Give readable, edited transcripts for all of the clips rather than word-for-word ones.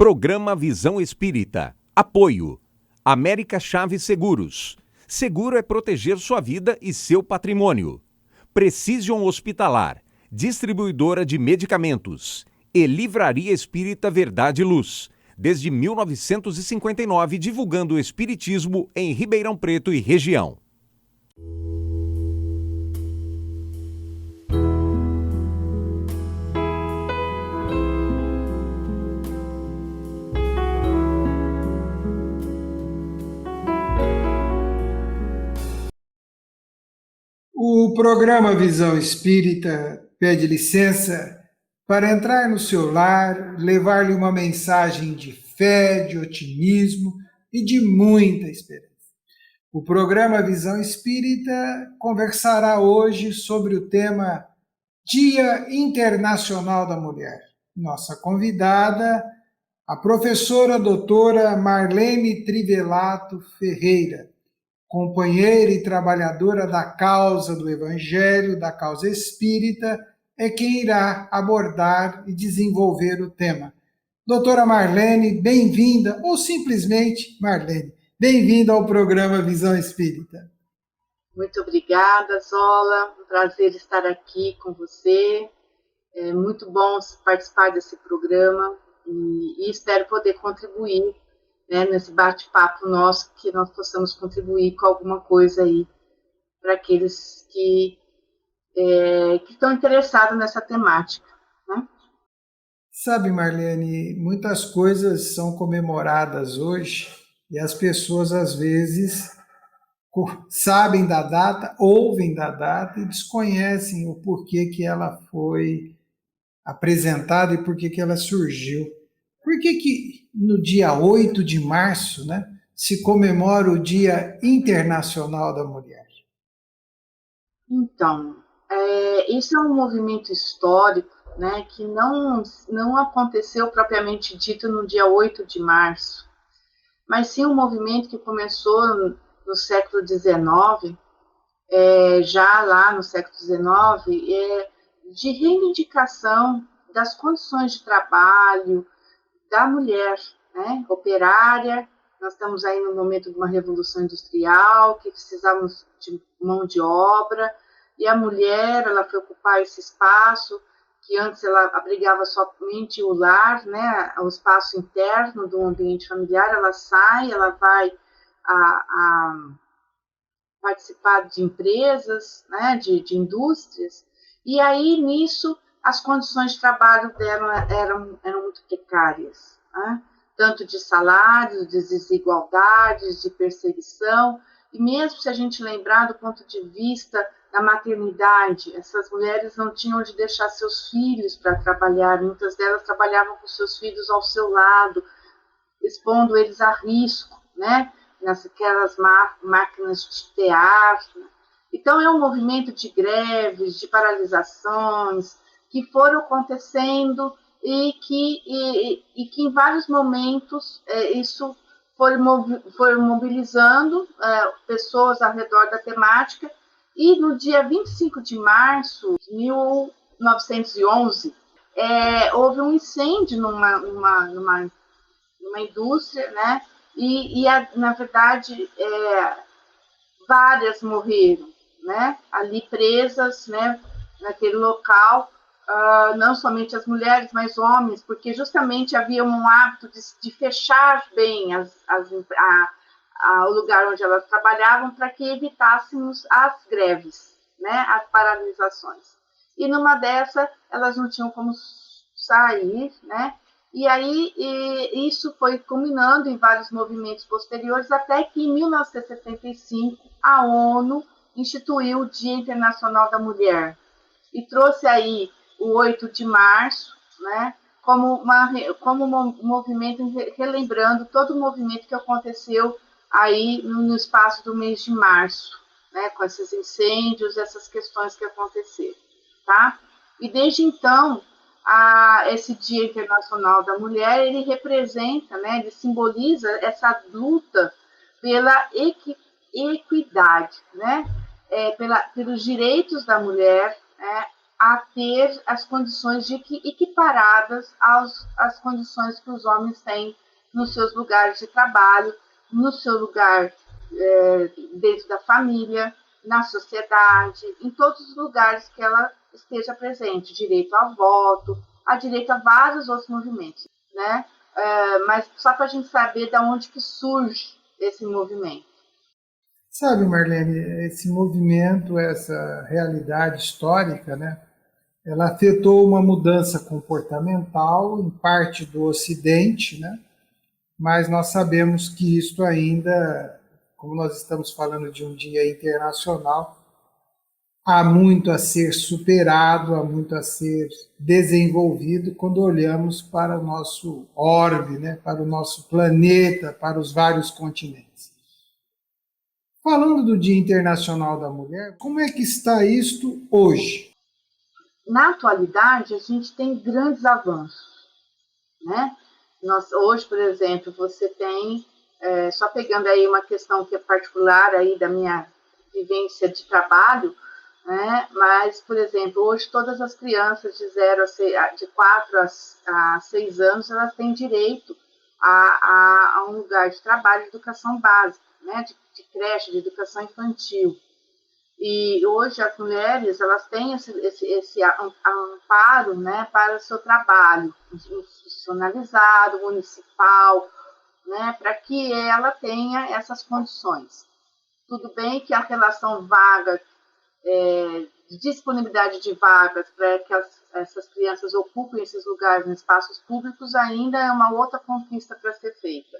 Programa Visão Espírita. Apoio. América Chaves Seguros. Seguro é proteger sua vida e seu patrimônio. Precision Hospitalar. Distribuidora de medicamentos. E Livraria Espírita Verdade e Luz. Desde 1959, divulgando o espiritismo em Ribeirão Preto e região. O programa Visão Espírita pede licença para entrar no seu lar, levar-lhe uma mensagem de fé, de otimismo e de muita esperança. O programa Visão Espírita conversará hoje sobre o tema Dia Internacional da Mulher. Nossa convidada, a professora doutora Marlene Trivelato Ferreira, companheira e trabalhadora da causa do Evangelho, da causa espírita, é quem irá abordar e desenvolver o tema. Doutora Marlene, bem-vinda, ou simplesmente Marlene, bem-vinda ao programa Visão Espírita. Muito obrigada, Zola, um prazer estar aqui com você, é muito bom participar desse programa e espero poder contribuir, né, nesse bate-papo nosso, que nós possamos contribuir com alguma coisa aí para aqueles que estão interessados nessa temática. Né? Sabe, Marlene, muitas coisas são comemoradas hoje e as pessoas, às vezes, sabem da data, ouvem da data e desconhecem o porquê que ela foi apresentada e porquê que ela surgiu. Por que no dia 8 de março, né, se comemora o Dia Internacional da Mulher? Então, isso é um movimento histórico, né, que não aconteceu propriamente dito no dia 8 de março, mas sim um movimento que começou no século XIX, já lá no século XIX, de reivindicação das condições de trabalho da mulher, né, operária. Nós estamos aí no momento de uma revolução industrial, que precisávamos de mão de obra, e a mulher, ela foi ocupar esse espaço, que antes ela abrigava somente o lar, né, o espaço interno do ambiente familiar. Ela sai, ela vai a participar de empresas, né, de indústrias, e aí nisso as condições de trabalho dela eram muito precárias, né? Tanto de salários, de desigualdades, de perseguição, e mesmo se a gente lembrar do ponto de vista da maternidade, essas mulheres não tinham onde deixar seus filhos para trabalhar, muitas delas trabalhavam com seus filhos ao seu lado, expondo eles a risco, né? Naquelas máquinas de teatro. Então é um movimento de greves, de paralisações, que foram acontecendo e que em vários momentos isso foi mobilizando pessoas ao redor da temática, e no dia 25 de março de 1911 houve um incêndio numa indústria, né? Na verdade, várias morreram, né? Ali presas, né? Naquele local, não somente as mulheres, mas homens, porque justamente havia um hábito de fechar bem o lugar onde elas trabalhavam, para que evitássemos as greves, né? As paralisações. E numa dessas, elas não tinham como sair, né? E aí isso foi culminando em vários movimentos posteriores, até que em 1975 a ONU instituiu o Dia Internacional da Mulher e trouxe aí o 8 de março, né, como um movimento, relembrando todo o movimento que aconteceu aí no espaço do mês de março, né, com esses incêndios, essas questões que aconteceram, tá? E desde então, esse Dia Internacional da Mulher, ele representa, né, ele simboliza essa luta pela equidade, né, pelos direitos da mulher, a ter as condições equiparadas às condições que os homens têm nos seus lugares de trabalho, no seu lugar dentro da família, na sociedade, em todos os lugares que ela esteja presente, direito ao voto, a direito a vários outros movimentos, né? Mas só para a gente saber de onde que surge esse movimento. Sabe, Marlene, esse movimento, essa realidade histórica, né? Ela afetou uma mudança comportamental em parte do Ocidente, né? Mas nós sabemos que isto ainda, como nós estamos falando de um dia internacional, há muito a ser superado, há muito a ser desenvolvido quando olhamos para o nosso orbe, né? Para o nosso planeta, para os vários continentes. Falando do Dia Internacional da Mulher, como é que está isto hoje? Na atualidade, a gente tem grandes avanços, né? Hoje, por exemplo, você tem, só pegando aí uma questão que é particular aí da minha vivência de trabalho, né? Mas, por exemplo, hoje todas as crianças de 4 a 6 anos, elas têm direito a um lugar de trabalho de educação básica, né? De creche, de educação infantil. E hoje as mulheres, elas têm esse amparo, né, para o seu trabalho institucionalizado, municipal, né, para que ela tenha essas condições. Tudo bem que a relação vaga, de disponibilidade de vagas para que essas crianças ocupem esses lugares em espaços públicos ainda é uma outra conquista para ser feita.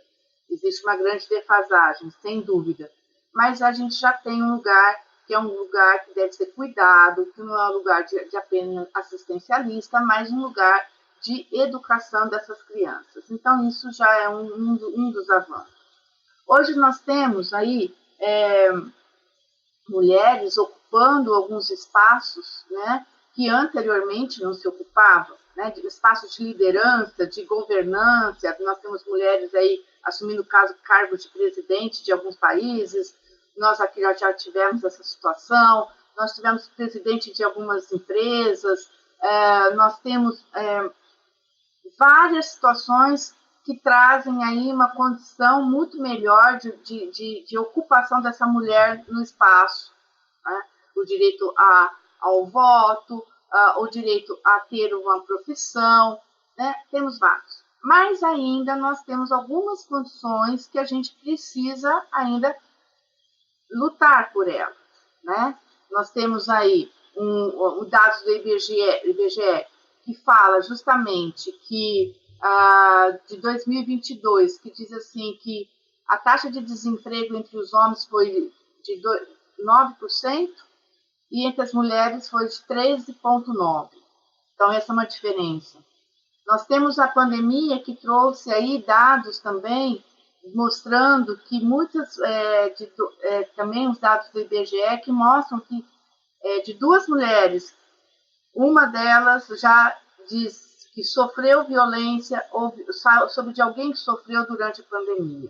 Existe uma grande defasagem, sem dúvida. Mas a gente já tem um lugar que é um lugar que deve ser cuidado, que não é um lugar de apenas assistencialista, mas um lugar de educação dessas crianças. Então, isso já é um dos avanços. Hoje nós temos aí mulheres ocupando alguns espaços, né, que anteriormente não se ocupavam, né, de espaços de liderança, de governança. Nós temos mulheres aí assumindo cargo de presidente de alguns países. Nós aqui já tivemos essa situação, nós tivemos presidente de algumas empresas, nós temos várias situações que trazem aí uma condição muito melhor de ocupação dessa mulher no espaço, né? O direito ao voto, o direito a ter uma profissão, né? Temos vários. Mas ainda nós temos algumas condições que a gente precisa ainda lutar por elas, né? Nós temos aí dados do IBGE que fala justamente que de 2022, que diz assim que a taxa de desemprego entre os homens foi de 9% e entre as mulheres foi de 13,9%. Então, essa é uma diferença. Nós temos a pandemia que trouxe aí dados também mostrando que muitas, também os dados do IBGE, que mostram que de 2 mulheres, uma delas já diz que sofreu violência ou soube de alguém que sofreu durante a pandemia.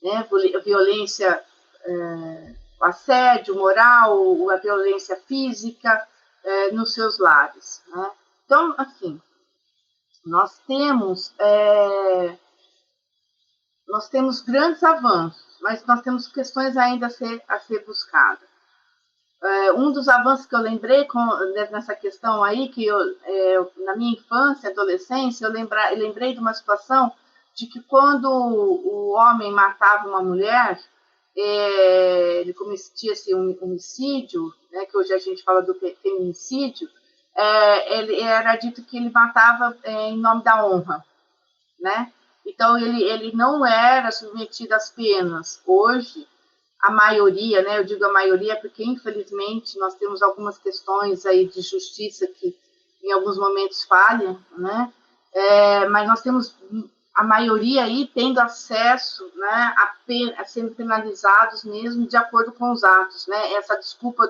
Né? Violência, assédio moral, a violência física nos seus lares. Né? Então, assim, nós temos grandes avanços, mas nós temos questões ainda a ser buscadas. Um dos avanços que eu lembrei nessa questão aí, que na minha infância, adolescência, eu lembrei de uma situação de que quando o homem matava uma mulher, ele cometia um homicídio, né, que hoje a gente fala do feminicídio, ele era dito que ele matava em nome da honra, né? Então, ele não era submetido às penas. Hoje, a maioria, né, eu digo a maioria porque, infelizmente, nós temos algumas questões aí de justiça que, em alguns momentos, falham, né? Mas nós temos a maioria aí tendo acesso, né, a sendo penalizados mesmo de acordo com os atos, né? Essa desculpa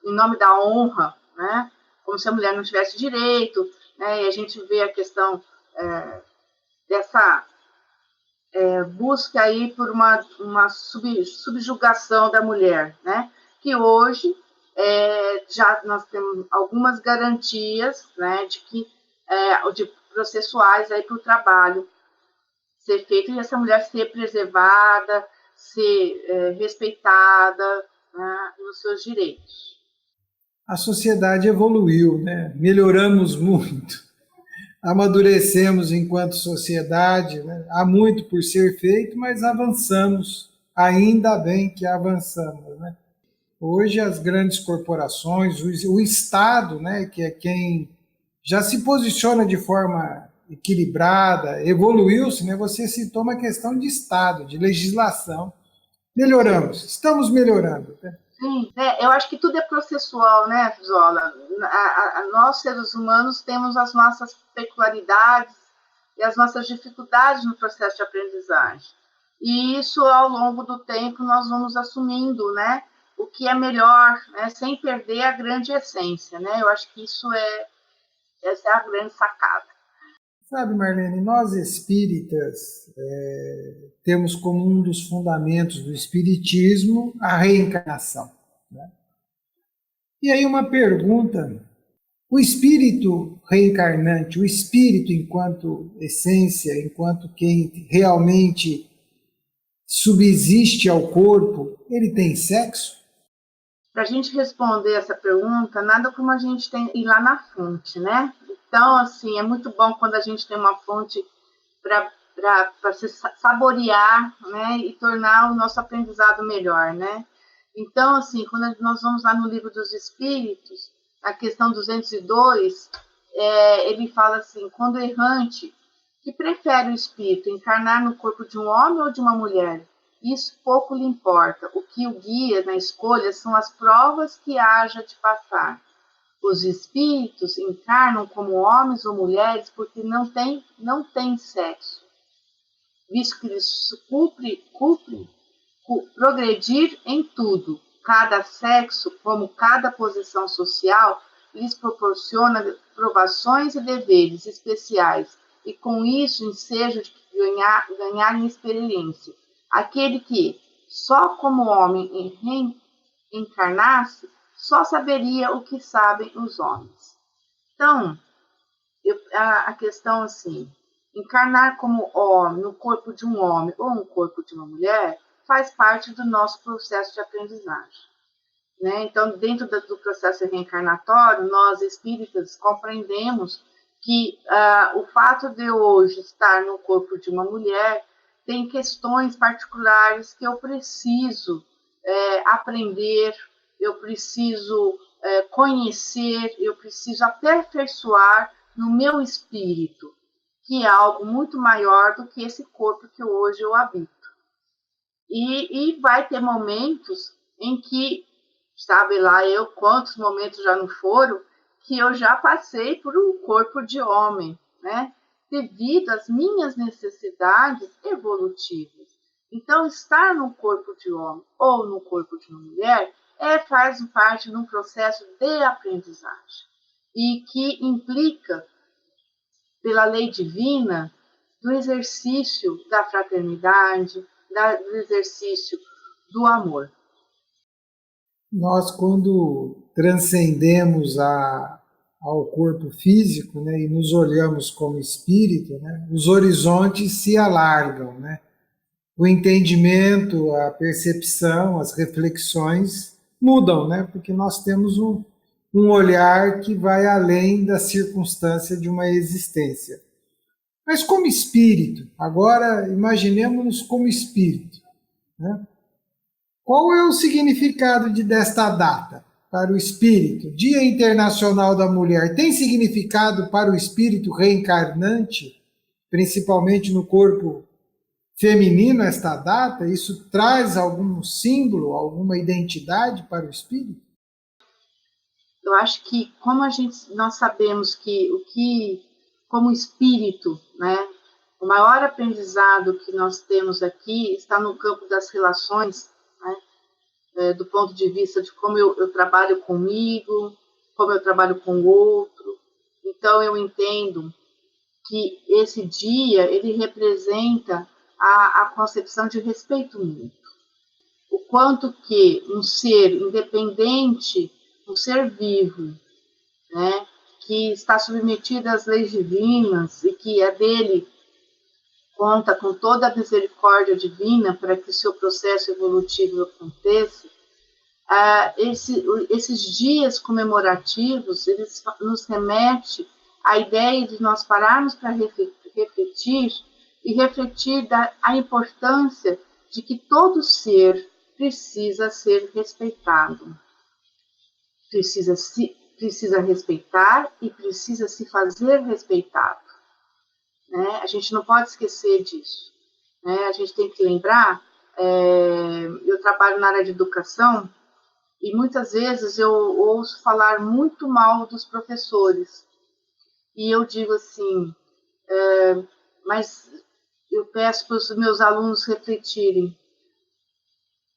em nome da honra, né? Como se a mulher não tivesse direito, né? E a gente vê a questão dessa busca aí por uma subjugação da mulher, né? Que hoje já nós temos algumas garantias, né, de processuais aí para o trabalho ser feito e essa mulher ser preservada, ser respeitada, né, nos seus direitos. A sociedade evoluiu, né? Melhoramos muito, amadurecemos enquanto sociedade, né? Há muito por ser feito, mas avançamos, ainda bem que avançamos, né? Hoje as grandes corporações, o Estado, né, que é quem já se posiciona de forma equilibrada, evoluiu-se, né? Você citou uma questão de Estado, de legislação. Melhoramos, estamos melhorando, né? Sim, eu acho que tudo é processual, né, Zola? Nós, seres humanos, temos as nossas peculiaridades e as nossas dificuldades no processo de aprendizagem. E isso, ao longo do tempo, nós vamos assumindo, né, o que é melhor, né, sem perder a grande essência, né? Eu acho que essa é a grande sacada. Sabe, Marlene, nós espíritas temos como um dos fundamentos do espiritismo a reencarnação, né? E aí uma pergunta: o espírito reencarnante, o espírito enquanto essência, enquanto quem realmente subsiste ao corpo, ele tem sexo? Para a gente responder essa pergunta, nada como a gente tem ir lá na fonte, né? Então, assim, é muito bom quando a gente tem uma fonte para se saborear, né, e tornar o nosso aprendizado melhor, né? Então, assim, quando nós vamos lá no Livro dos Espíritos, a questão 202, ele fala assim: quando errante, que prefere o espírito encarnar no corpo de um homem ou de uma mulher? Isso pouco lhe importa. O que o guia na escolha são as provas que haja de passar. Os espíritos encarnam como homens ou mulheres porque não têm sexo, visto que lhes cumpre progredir em tudo. Cada sexo, como cada posição social, lhes proporciona provações e deveres especiais, e com isso ensejo de ganhar em experiência. Aquele que, só como homem reencarnasse, só saberia o que sabem os homens. Então, a questão assim, encarnar como homem no corpo de um homem ou no corpo de uma mulher faz parte do nosso processo de aprendizagem, né? Então, dentro do processo reencarnatório, nós espíritas compreendemos que o fato de hoje estar no corpo de uma mulher tem questões particulares que eu preciso aprender, eu preciso conhecer, eu preciso aperfeiçoar no meu espírito, que é algo muito maior do que esse corpo que hoje eu habito. E vai ter momentos em que, sabe lá eu quantos momentos já não foram, que eu já passei por um corpo de homem, né? Devido às minhas necessidades evolutivas. Então, estar no corpo de homem ou no corpo de uma mulher faz parte de um processo de aprendizagem e que implica, pela lei divina, do exercício da fraternidade, do exercício do amor. Nós, quando transcendemos ao corpo físico, né, e nos olhamos como espírito, né, os horizontes se alargam, né? O entendimento, a percepção, as reflexões mudam, né? Porque nós temos um olhar que vai além da circunstância de uma existência. Mas como espírito, agora imaginemos-nos como espírito, né? Qual é o significado desta data para o espírito? Dia Internacional da Mulher tem significado para o espírito reencarnante, principalmente no corpo feminino, esta data? Isso traz algum símbolo, alguma identidade para o espírito? Eu acho que, como nós sabemos que como espírito, né, o maior aprendizado que nós temos aqui está no campo das relações, né, do ponto de vista de como eu trabalho comigo, como eu trabalho com o outro. Então, eu entendo que esse dia, ele representa a concepção de respeito mútuo. O quanto que um ser independente um ser vivo, né, que está submetido às leis divinas e que é dele conta com toda a misericórdia divina para que o seu processo evolutivo aconteça, esses dias comemorativos, eles nos remetem à ideia de nós pararmos para refletir e refletir a importância de que todo ser precisa ser respeitado, precisa respeitar e precisa se fazer respeitado. Né? A gente não pode esquecer disso. Né? A gente tem que lembrar, eu trabalho na área de educação e muitas vezes eu ouço falar muito mal dos professores. E eu digo assim, mas eu peço para os meus alunos refletirem.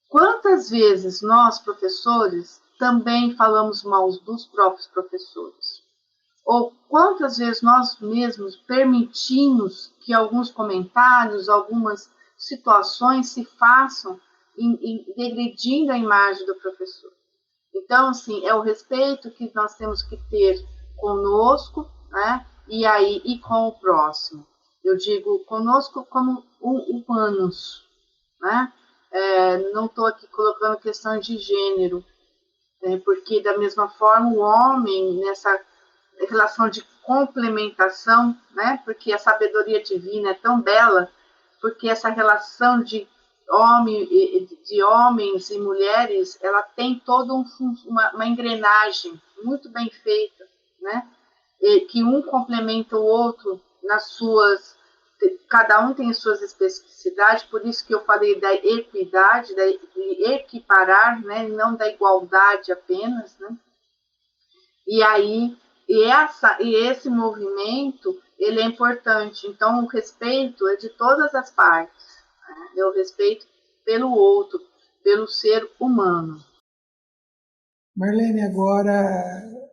Quantas vezes nós, professores, também falamos mal dos próprios professores? Ou quantas vezes nós mesmos permitimos que alguns comentários, algumas situações se façam degredindo a imagem do professor. Então, assim, é o respeito que nós temos que ter conosco, né, e com o próximo. Eu digo conosco como humanos, né? Não estou aqui colocando questão de gênero, porque da mesma forma o homem nessa relação de complementação, né? Porque a sabedoria divina é tão bela, porque essa relação de homens e mulheres, ela tem toda uma engrenagem muito bem feita, né? Que um complementa o outro nas suas, cada um tem as suas especificidades, por isso que eu falei da equidade, de equiparar, né? Não da igualdade apenas, né? E esse movimento, ele é importante. Então, o respeito é de todas as partes. Né? O respeito pelo outro, pelo ser humano. Marlene, agora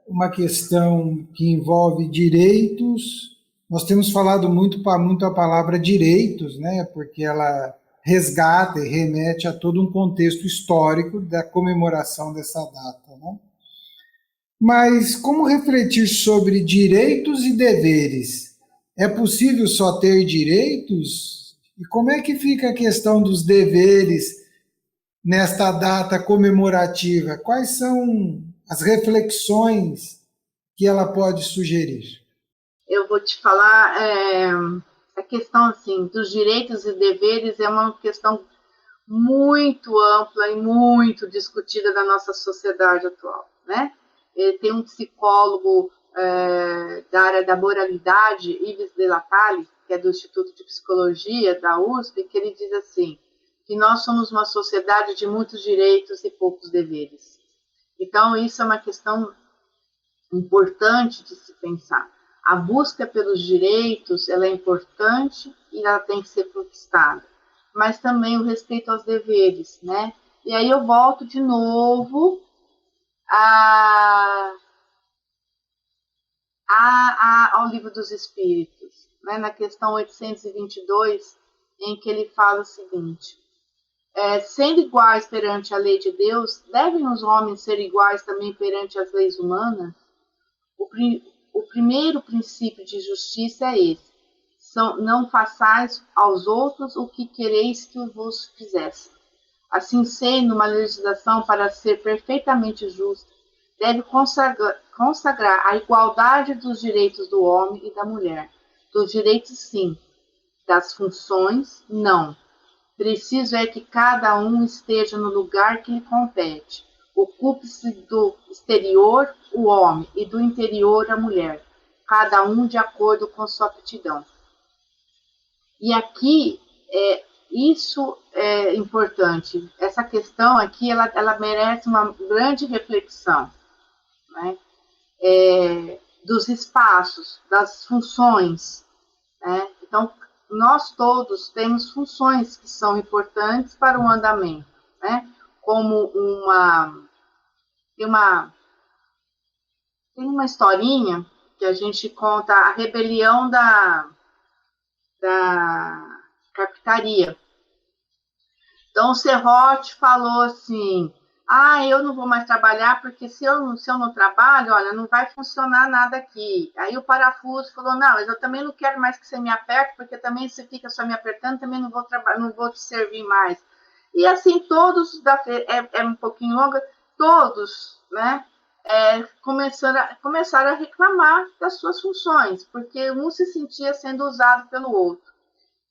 uma questão que envolve direitos. Nós temos falado muito a palavra direitos, né? Porque ela resgata e remete a todo um contexto histórico da comemoração dessa data, né? Mas como refletir sobre direitos e deveres? É possível só ter direitos? E como é que fica a questão dos deveres nesta data comemorativa? Quais são as reflexões que ela pode sugerir? Eu vou te falar, a questão assim, dos direitos e deveres é uma questão muito ampla e muito discutida na nossa sociedade atual, né? Tem um psicólogo da área da moralidade, Yves de la Calle, que é do Instituto de Psicologia da USP, que ele diz assim, que nós somos uma sociedade de muitos direitos e poucos deveres. Então, isso é uma questão importante de se pensar. A busca pelos direitos, ela é importante e ela tem que ser conquistada, mas também o respeito aos deveres, né? E aí eu volto de novo ao Livro dos Espíritos, né? Na questão 822, em que ele fala o seguinte, sendo iguais perante a lei de Deus, devem os homens ser iguais também perante as leis humanas? O primeiro princípio de justiça é esse, não façais aos outros o que quereis que vos fizessem. Assim sendo, uma legislação, para ser perfeitamente justa, deve consagrar a igualdade dos direitos do homem e da mulher. Dos direitos, sim. Das funções, não. Preciso é que cada um esteja no lugar que lhe compete. Ocupe-se do exterior o homem e do interior a mulher, cada um de acordo com sua aptidão. E aqui, isso é importante. Essa questão aqui, ela merece uma grande reflexão, né? Dos espaços, das funções, né? Então, nós todos temos funções que são importantes para o andamento, né? Como tem uma historinha que a gente conta, a rebelião da capitaria. Então, o Serrote falou assim, eu não vou mais trabalhar, porque se eu não trabalho, olha, não vai funcionar nada aqui. Aí o parafuso falou, não, mas eu também não quero mais que você me aperte, porque também se fica só me apertando, também não vou trabalhar, não vou te servir mais. E assim, todos, é um pouquinho longa, todos, né, começaram a reclamar das suas funções, porque um se sentia sendo usado pelo outro.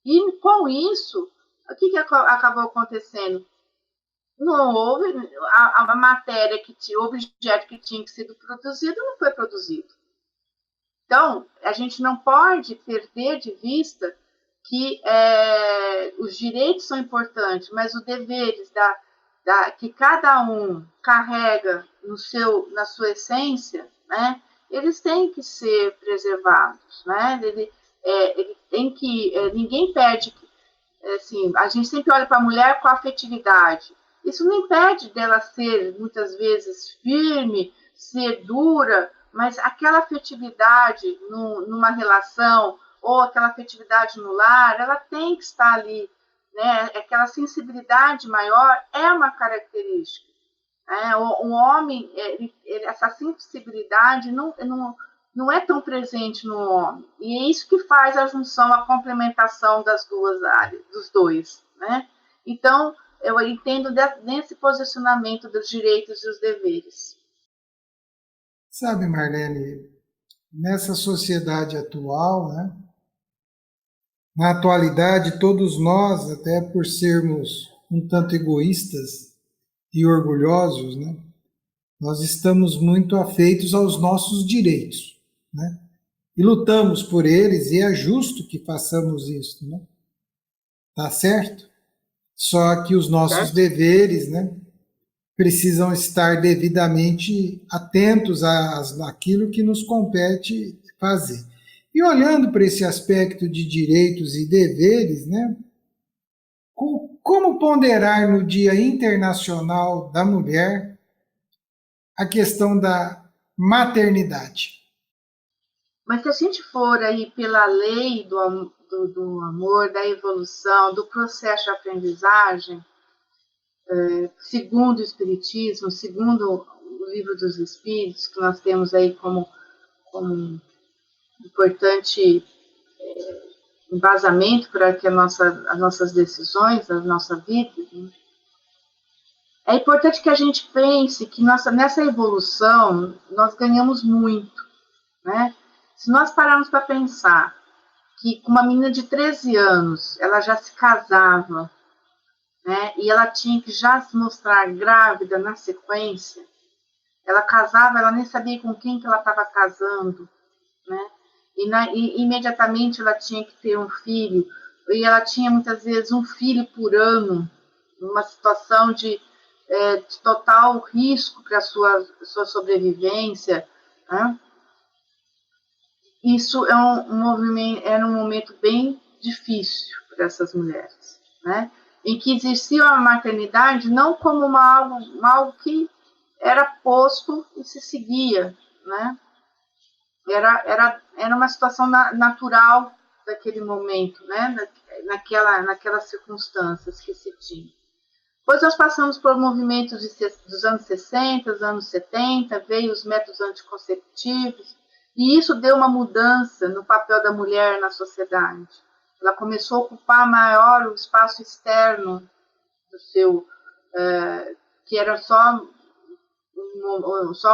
E com isso, o que acabou acontecendo? Não houve, a matéria, o objeto que tinha que ser produzido não foi produzido. Então, a gente não pode perder de vista que os direitos são importantes, mas os deveres que cada um carrega na sua essência, né, eles têm que ser preservados. Né? Ele tem que. Ninguém pede. Assim, a gente sempre olha para a mulher com afetividade. Isso não impede dela ser, muitas vezes, firme, ser dura, mas aquela afetividade numa relação, ou aquela afetividade no lar, ela tem que estar ali. Né? Aquela sensibilidade maior é uma característica. O homem, essa sensibilidade não é tão presente no homem. E é isso que faz a junção, a complementação das duas áreas, dos dois. Né? Então, eu entendo nesse posicionamento dos direitos e os deveres. Sabe, Marlene, nessa sociedade atual, né, na atualidade, todos nós, até por sermos um tanto egoístas e orgulhosos, né, nós estamos muito afeitos aos nossos direitos, né, e lutamos por eles, e é justo que façamos isso, né, tá certo? Só que os nossos deveres, né, precisam estar devidamente atentos àquilo que nos compete fazer. E olhando para esse aspecto de direitos e deveres, né, como ponderar no Dia Internacional da Mulher a questão da maternidade? Mas se a gente for aí pela lei do amor, da evolução, do processo de aprendizagem, segundo o Espiritismo, segundo o Livro dos Espíritos, que nós temos aí como importante embasamento para que as nossas decisões, a nossa vida, né? É importante que a gente pense que nessa evolução nós ganhamos muito. Né? Se nós pararmos para pensar que com uma menina de 13 anos ela já se casava, né, e ela tinha que já se mostrar grávida na sequência, ela casava, ela nem sabia com quem que ela estava casando, né? E imediatamente ela tinha que ter um filho, e ela tinha muitas vezes um filho por ano, numa situação de total risco para a sua sobrevivência. Né? Isso era um momento bem difícil para essas mulheres, né? Em que existia a maternidade não como algo que era posto e se seguia, né? Era uma situação natural daquele momento, né? Naquelas circunstâncias que se tinha. Depois nós passamos por movimentos dos anos 60, dos anos 70, veio os métodos anticonceptivos, e isso deu uma mudança no papel da mulher na sociedade. Ela começou a ocupar maior o espaço externo do seu, que era só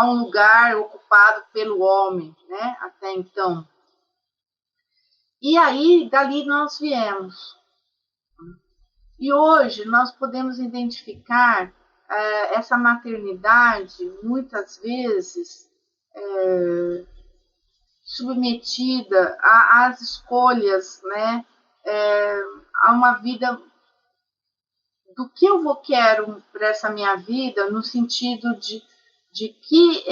um lugar ocupado pelo homem, né, até então. E aí, dali nós viemos. E hoje nós podemos identificar essa maternidade, muitas vezes, submetida às escolhas, né, a uma vida do que eu quero para essa minha vida, no sentido de que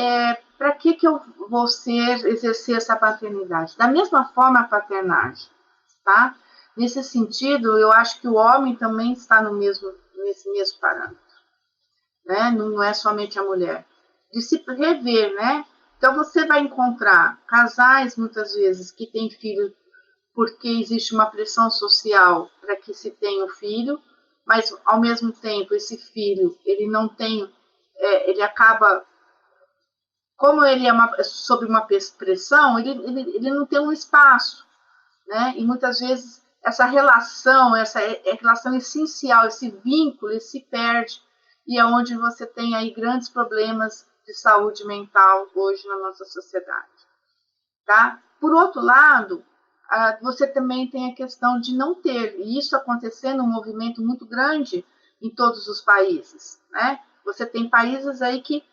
para que eu vou exercer essa paternidade. Da mesma forma a paternagem, tá? Nesse sentido, eu acho que o homem também está nesse mesmo parâmetro, né? Não é somente a mulher. De se rever, né? Então, você vai encontrar casais, muitas vezes, que têm filho porque existe uma pressão social para que se tenha o filho, mas, ao mesmo tempo, esse filho ele não tem ele acaba, como ele é sob uma pressão, ele não tem um espaço, né? E muitas vezes essa relação essencial, esse vínculo, ele se perde, e é onde você tem aí grandes problemas de saúde mental hoje na nossa sociedade, tá? Por outro lado, você também tem a questão de não ter, e isso acontecendo um movimento muito grande em todos os países, né? Você tem países aí que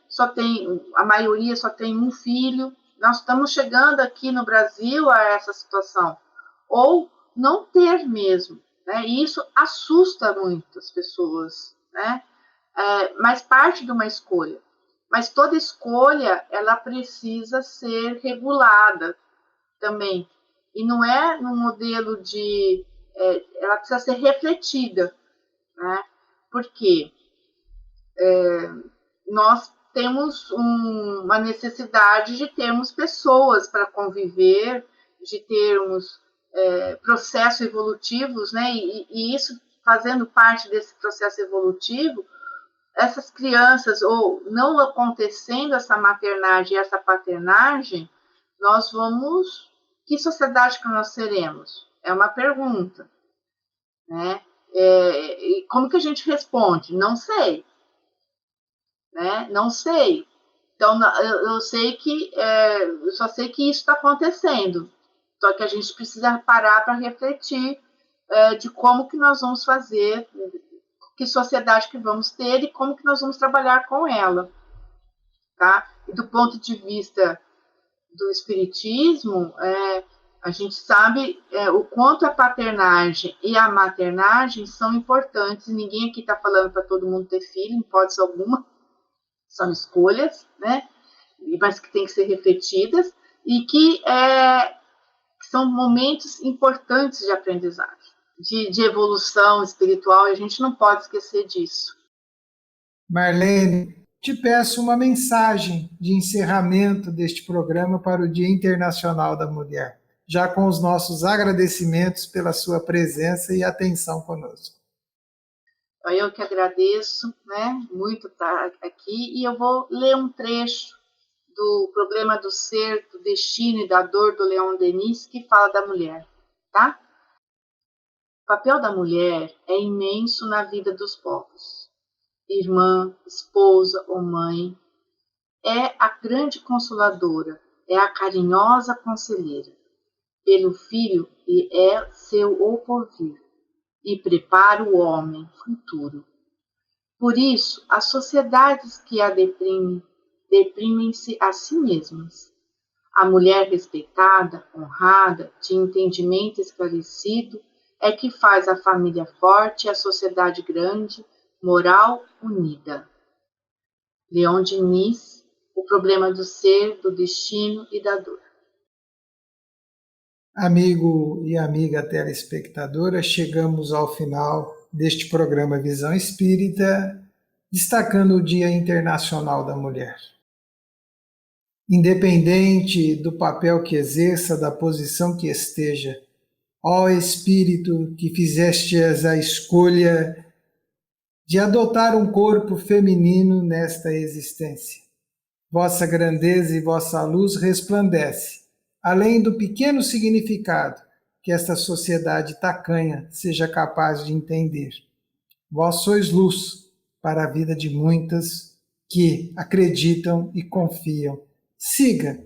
a maioria só tem um filho. Nós estamos chegando aqui no Brasil a essa situação, ou não ter mesmo, né? E isso assusta muito as pessoas, né? Mas parte de uma escolha. Mas toda escolha, ela precisa ser regulada também. E não é no modelo de... ela precisa ser refletida, né? Porque nós temos uma necessidade de termos pessoas para conviver, de termos processos evolutivos, né? E isso, fazendo parte desse processo evolutivo, essas crianças, ou não acontecendo essa maternagem e essa paternagem, nós vamos... Que sociedade que nós seremos? É uma pergunta, né? E como que a gente responde? Não sei. Né? Não sei. Então, eu sei que... eu só sei que isso está acontecendo. Só que a gente precisa parar para refletir de como que nós vamos fazer, que sociedade que vamos ter e como que nós vamos trabalhar com ela, tá? E do ponto de vista do espiritismo, a gente sabe o quanto a paternagem e a maternagem são importantes. Sninguém aqui está falando para todo mundo ter filho, em hipótese alguma, são escolhas, né? Mas que têm que ser refletidas e que são momentos importantes de aprendizagem, de evolução espiritual, e a gente não pode esquecer disso. Marlene, te peço uma mensagem de encerramento deste programa para o Dia Internacional da Mulher, já com os nossos agradecimentos pela sua presença e atenção conosco. Eu que agradeço, né, muito estar aqui, e eu vou ler um trecho do Problema do Ser, do Destino e da Dor, do Leon Denis, que fala da mulher, tá? O papel da mulher é imenso na vida dos povos. Irmã, esposa ou mãe, é a grande consoladora, é a carinhosa conselheira. Pelo filho e é seu o porvir, e prepara o homem futuro. Por isso, as sociedades que a deprimem-se a si mesmas. A mulher respeitada, honrada, de entendimento esclarecido, é que faz a família forte e a sociedade grande, moral unida. Leon Denis, O Problema do Ser, do Destino e da Dor. Amigo e amiga telespectadora, chegamos ao final deste programa Visão Espírita, destacando o Dia Internacional da Mulher. Independente do papel que exerça, da posição que esteja, ó Espírito que fizestes a escolha de adotar um corpo feminino nesta existência. Vossa grandeza e vossa luz resplandece, além do pequeno significado que esta sociedade tacanha seja capaz de entender. Vós sois luz para a vida de muitas que acreditam e confiam. Siga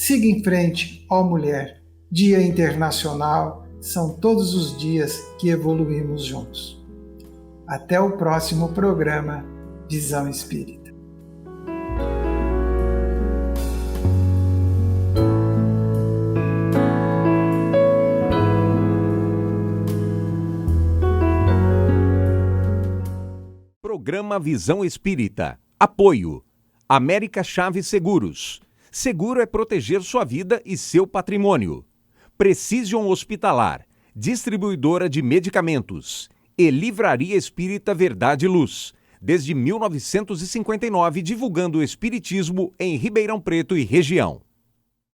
em frente, ó mulher. Dia Internacional, são todos os dias que evoluímos juntos. Até o próximo programa Visão Espírita. Programa Visão Espírita. Apoio. América Chaves Seguros. Seguro é proteger sua vida e seu patrimônio. Precision Hospitalar. Distribuidora de medicamentos. E Livraria Espírita Verdade e Luz. Desde 1959, divulgando o espiritismo em Ribeirão Preto e região.